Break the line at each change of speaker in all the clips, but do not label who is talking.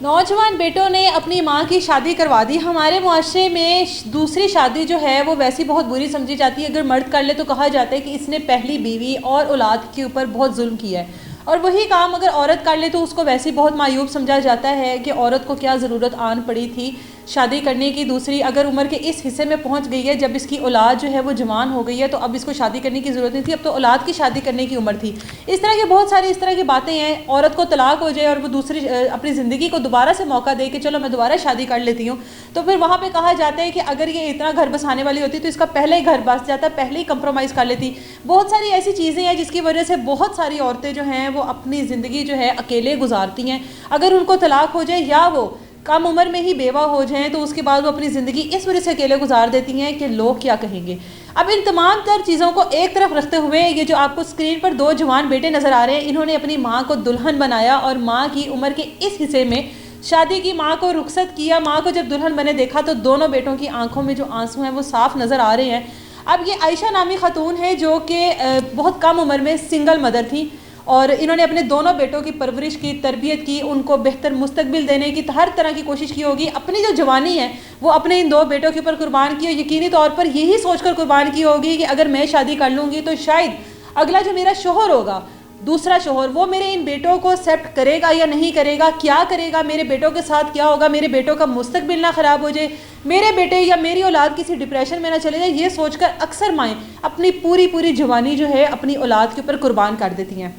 نوجوان بیٹوں نے اپنی ماں کی شادی کروا دی۔ ہمارے معاشرے میں دوسری شادی جو ہے وہ ویسی بہت بری سمجھی جاتی ہے۔ اگر مرد کر لے تو کہا جاتا ہے کہ اس نے پہلی بیوی اور اولاد کے اوپر بہت ظلم کیا ہے، اور وہی کام اگر عورت کر لے تو اس کو ویسے بہت معیوب سمجھا جاتا ہے کہ عورت کو کیا ضرورت آن پڑی تھی شادی کرنے کی۔ دوسری اگر عمر کے اس حصے میں پہنچ گئی ہے جب اس کی اولاد جو ہے وہ جوان ہو گئی ہے تو اب اس کو شادی کرنے کی ضرورت نہیں تھی، اب تو اولاد کی شادی کرنے کی عمر تھی۔ اس طرح کے بہت ساری اس طرح کی باتیں ہیں۔ عورت کو طلاق ہو جائے اور وہ دوسری اپنی زندگی کو دوبارہ سے موقع دے کہ چلو میں دوبارہ شادی کر لیتی ہوں، تو پھر وہاں پہ کہا جاتا ہے کہ اگر یہ اتنا گھر بسانے والی ہوتی تو اس کا پہلے ہی گھر بس جاتا، پہلے ہی کمپرومائز کر لیتی۔ بہت ساری ایسی چیزیں ہیں جس کی وجہ سے بہت ساری عورتیں جو ہیں وہ اپنی زندگی جو ہے اکیلے گزارتی ہیں۔ اگر ان کو طلاق ہو جائے یا وہ کم عمر میں ہی بیوہ ہو جائیں تو اس کے بعد وہ اپنی زندگی اس وجہ سے اکیلے گزار دیتی ہیں کہ لوگ کیا کہیں گے۔ اب ان تمام تر چیزوں کو ایک طرف رکھتے ہوئے یہ جو آپ کو اسکرین پر دو جوان بیٹے نظر آ رہے ہیں، انہوں نے اپنی ماں کو دلہن بنایا اور ماں کی عمر کے اس حصے میں شادی کی، ماں کو رخصت کیا۔ ماں کو جب دلہن بنے دیکھا تو دونوں بیٹوں کی آنکھوں میں جو آنسو ہیں وہ صاف نظر آ رہے ہیں۔ اب یہ عائشہ نامی خاتون ہے جو کہ بہت کم عمر میں سنگل مدر تھی، اور انہوں نے اپنے دونوں بیٹوں کی پرورش کی، تربیت کی، ان کو بہتر مستقبل دینے کی ہر طرح کی کوشش کی ہوگی۔ اپنی جو جوانی ہے وہ اپنے ان دو بیٹوں کے اوپر قربان کی، اور یقینی طور پر یہی سوچ کر قربان کی ہوگی کہ اگر میں شادی کر لوں گی تو شاید اگلا جو میرا شوہر ہوگا، دوسرا شوہر، وہ میرے ان بیٹوں کو ایکسیپٹ کرے گا یا نہیں کرے گا، کیا کرے گا، میرے بیٹوں کے ساتھ کیا ہوگا، میرے بیٹوں کا مستقبل نہ خراب ہو جائے، میرے بیٹے یا میری اولاد کسی ڈپریشن میں نہ چلے جائے۔ یہ سوچ کر اکثر مائیں اپنی پوری جوانی جو ہے اپنی اولاد کے اوپر قربان کر دیتی ہیں۔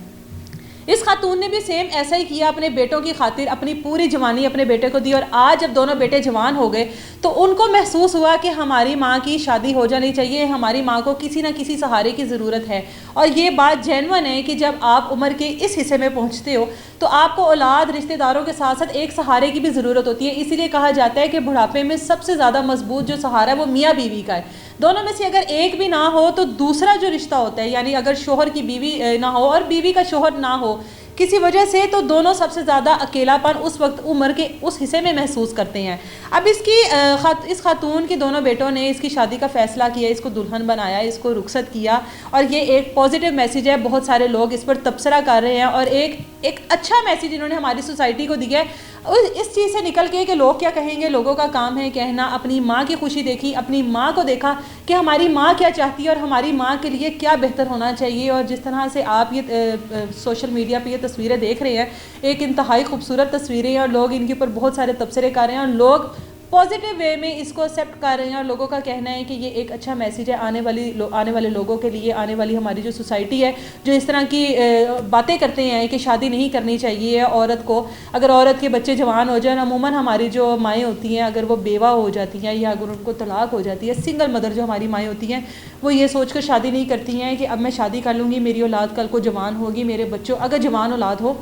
اس خاتون نے بھی سیم ایسا ہی کیا، اپنے بیٹوں کی خاطر اپنی پوری جوانی اپنے بیٹے کو دی، اور آج جب دونوں بیٹے جوان ہو گئے تو ان کو محسوس ہوا کہ ہماری ماں کی شادی ہو جانی چاہیے، ہماری ماں کو کسی نہ کسی سہارے کی ضرورت ہے۔ اور یہ بات جینون ہے کہ جب آپ عمر کے اس حصے میں پہنچتے ہو تو آپ کو اولاد، رشتہ داروں کے ساتھ ساتھ ایک سہارے کی بھی ضرورت ہوتی ہے۔ اسی لیے کہا جاتا ہے کہ بڑھاپے میں سب سے زیادہ مضبوط جو سہارا ہے وہ میاں بیوی کا ہے۔ دونوں میں سے اگر ایک بھی نہ ہو تو دوسرا جو رشتہ ہوتا ہے، یعنی اگر شوہر کی بیوی نہ ہو اور بیوی کا شوہر نہ ہو کسی وجہ سے، تو دونوں سب سے زیادہ اکیلا پن اس وقت عمر کے اس حصے میں محسوس کرتے ہیں۔ اب اس خاتون کے دونوں بیٹوں نے اس کی شادی کا فیصلہ کیا، اس کو دلہن بنایا، اس کو رخصت کیا، اور یہ ایک پازیٹیو میسیج ہے۔ بہت سارے لوگ اس پر تبصرہ کر رہے ہیں، اور ایک اچھا میسیج انہوں نے ہماری سوسائٹی کو دیا ہے اس چیز سے نکل کے کہ لوگ کیا کہیں گے۔ لوگوں کا کام ہے کہنا، اپنی ماں کی خوشی دیکھی، اپنی ماں کو دیکھا کہ ہماری ماں کیا چاہتی ہے اور ہماری ماں کے لیے کیا بہتر ہونا چاہیے۔ اور جس طرح سے آپ یہ سوشل میڈیا پہ یہ تصویریں دیکھ رہے ہیں، ایک انتہائی خوبصورت تصویریں ہیں، اور لوگ ان کے اوپر بہت سارے تبصرے کر رہے ہیں، اور لوگ پازیٹیو وے میں اس کو ایکسیپٹ کر رہے ہیں، اور لوگوں کا کہنا ہے کہ یہ ایک اچھا میسیج ہے آنے والے لوگوں کے لیے، آنے والی ہماری جو سوسائٹی ہے جو اس طرح کی باتیں کرتے ہیں کہ شادی نہیں کرنی چاہیے عورت کو۔ اگر عورت کے بچے جوان ہو جائیں، عموماً ہماری جو مائیں ہوتی ہیں اگر وہ بیوہ ہو جاتی ہیں یا اگر ان کو طلاق ہو جاتی ہے، سنگل مدر جو ہماری مائیں ہوتی ہیں وہ یہ سوچ کر شادی نہیں کرتی ہیں کہ اب میں شادی کر لوں گی، میری اولاد کل کو جوان ہوگی، میرے بچوں اگر جوان اولاد ہو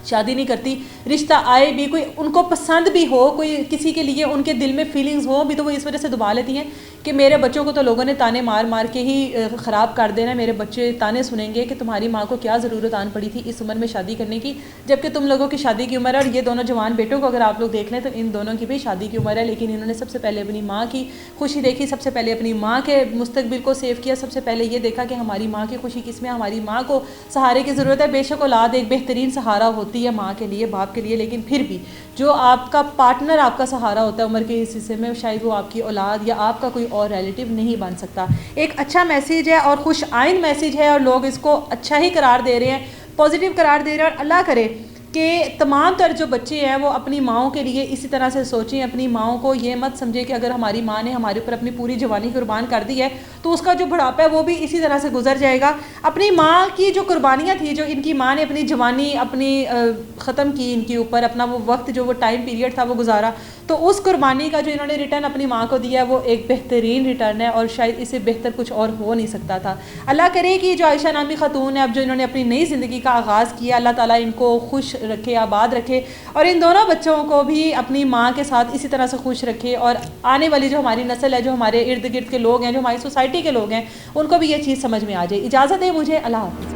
شادی نہیں کرتی، رشتہ آئے بھی، کوئی ان کو پسند بھی ہو، کوئی کسی کے لیے ان کے دل میں فیلنگز ہوں بھی، تو وہ اس وجہ سے دبا لیتی ہیں کہ میرے بچوں کو تو لوگوں نے تانے مار کے ہی خراب کر دینا، میرے بچے تانے سنیں گے کہ تمہاری ماں کو کیا ضرورت آن پڑی تھی اس عمر میں شادی کرنے کی، جبکہ تم لوگوں کی شادی کی عمر ہے۔ اور یہ دونوں جوان بیٹوں کو اگر آپ لوگ دیکھ لیں تو ان دونوں کی بھی شادی کی عمر ہے، لیکن انہوں نے سب سے پہلے اپنی ماں کی خوشی دیکھی، سب سے پہلے اپنی ماں کے مستقبل کو سیو کیا، سب سے پہلے یہ دیکھا کہ ہماری ماں کی خوشی کس میں، ہماری ماں کو سہارے کی ضرورت ہے۔ بے شک اولاد ایک بہترین سہارا ہوتی ہے ماں کے لیے، باپ کے لیے، لیکن پھر بھی جو آپ کا پارٹنر آپ کا سہارا ہوتا ہے عمر کے اس حصے میں، شاید وہ آپ کی اولاد یا آپ کا کوئی اور ریلیٹیو نہیں بن سکتا۔ ایک اچھا میسیج ہے اور خوش آئند میسیج ہے، اور لوگ اس کو اچھا ہی قرار دے رہے ہیں، پازیٹیو قرار دے رہے ہیں، اور اللہ کرے کہ تمام تر جو بچے ہیں وہ اپنی ماؤں کے لیے اسی طرح سے سوچیں، اپنی ماؤں کو یہ مت سمجھے کہ اگر ہماری ماں نے ہمارے اوپر اپنی پوری جوانی قربان کر دی ہے تو اس کا جو بڑھاپا ہے وہ بھی اسی طرح سے گزر جائے گا۔ اپنی ماں کی جو قربانیاں تھیں، جو ان کی ماں نے اپنی جوانی اپنی ختم کی، ان کے اوپر اپنا وہ وقت جو وہ ٹائم پیریڈ تھا وہ گزارا، تو اس قربانی کا جو انہوں نے ریٹرن اپنی ماں کو دیا ہے وہ ایک بہترین ریٹرن ہے، اور شاید اس سے بہتر کچھ اور ہو نہیں سکتا تھا۔ اللہ کرے کہ جو عائشہ نامی خاتون ہے اب جو انہوں نے اپنی نئی زندگی کا آغاز کیا، اللہ تعالیٰ ان کو خوش رکھے، آباد رکھے، اور ان دونوں بچوں کو بھی اپنی ماں کے ساتھ اسی طرح سے خوش رکھے، اور آنے والی جو ہماری نسل ہے، جو ہمارے ارد گرد کے لوگ ہیں، جو ہماری سوسائٹی کے لوگ ہیں، ان کو بھی یہ چیز سمجھ میں آ جائے۔ اجازت ہے مجھے، اللہ حافظ۔